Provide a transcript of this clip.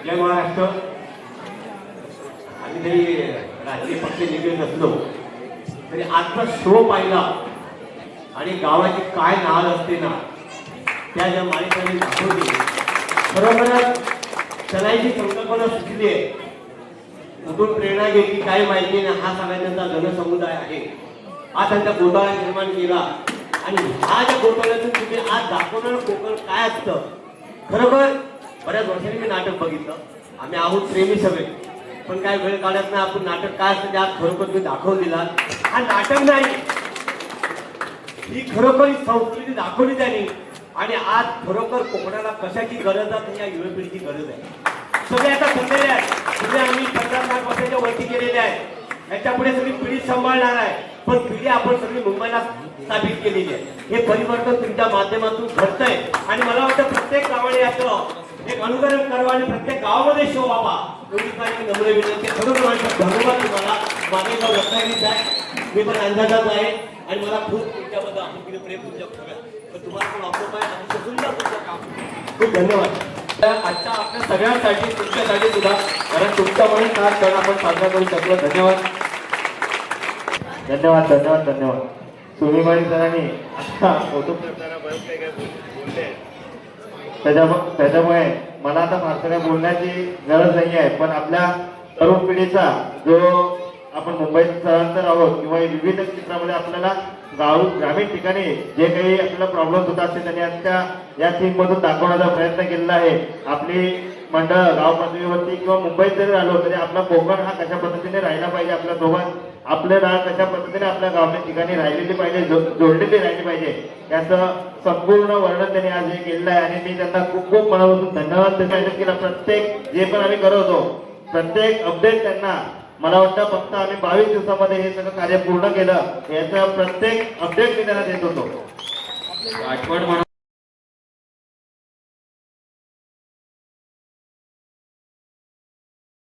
जय महाराष्ट्र। आम्ही जरी राजकीय पक्ष निघत असलो तरी आजचा शो पाहिला आणि गावाची काय नाळ असते ना त्या ज्या माणसांनी दाखवली, खरोखरच चलायची संकल्पना सुचली आहे। कुठून प्रेरणा घेतली काय माहिती नाही। हा सगळ्यांचा जनसमुदाय आहे, आज त्यांचा गोतावळा निर्माण केला आणि हा ज्या गोतावळ्यातून तुम्ही आज दाखवणार कोकण काय असतं। खरोखर बऱ्याच वर्षांनी मी नाटक बघितलं, आम्ही आहोत प्रेमी सगळे, पण काय वेळ काढत नाही आपण नाटक काय असतं ते आज खरोखर तुम्ही दाखवून दिला। हा नाटक नाही, ही खरोखर संस्कृती दाखवली त्यांनी आणि आज खरोखर कोकणाला कशाची गरज आहे, या युवा पिढीची गरज आहे। सगळे आता थकलेले आहेत, तुम्ही आम्ही 50 वर्षाच्या वरती केलेले आहे, याच्या पुढे सगळी पिढी सांभाळणार आहे, पण पिढी आपण सगळी मुंबईला स्थापित केलेली आहे। हे परिवर्तन तुमच्या माध्यमातून घडतंय आणि मला वाटतं प्रत्येक गावाने याचं एक अनुकरण करावं आणि प्रत्येक गावामध्ये शो व्हावा एवढी काही नम्र विनंती। खरोखर धन्यवाद तुम्हाला, माझे गाव रत्नागिरीच आहे, मी पण अंदाजात आहे आणि मला खूप तुमच्याबद्दल आपण किती प्रेम तुमच्या पण तुम्हाला पण वापरत आहे आणि सुंदर तुमचं काम। खूप धन्यवाद आजच्या आपल्या सगळ्यांसाठी, तुमच्यासाठी सुद्धा, कारण तुमच्यामुळे हा क्षण आपण साजरा करू शकलो। धन्यवाद धन्यवाद धन्यवाद धन्यवाद। सुनीबाई सरांनी आता फोटो करताना बरेच काही बोलले, त्याच्यामुळे मला आता फारसं काही बोलण्याची गरज नाही आहे, पण आपल्या तरुण पिढीचा जो आपण मुंबईत स्थलांतर आहोत किंवा विविध क्षेत्रामध्ये आपल्याला ग्रामीण ठिकाणी जे काही आपल्याला प्रॉब्लेम्स होत असते त्यांनी आजच्या या थीम मधून दाखवण्याचा प्रयत्न केलेला आहे। आपली मंडळ गाव पातळीवरती किंवा मुंबईत जरी राहिलो तरी आपला कोकण हा कशा पद्धतीने राहिला पाहिजे, आपल्या सोबत आपले राळ कशा पद्धतीने आपल्या गावच्या ठिकाणी राहिलेली पाहिजे, जोडलेली राहिली पाहिजे, याचं संपूर्ण वर्णन त्यांनी आज हे केलेलं आहे आणि मी त्यांना खूप खूप मनापासून धन्यवाद देतो की प्रत्येक जे पण आम्ही करत होतो प्रत्येक अपडेट त्यांना, मला वाटतं फक्त आम्ही 22 दिवसामध्ये हे सगळं कार्य पूर्ण केलं, याचं प्रत्येक अपडेट मी त्यांना देत होतो। आठवण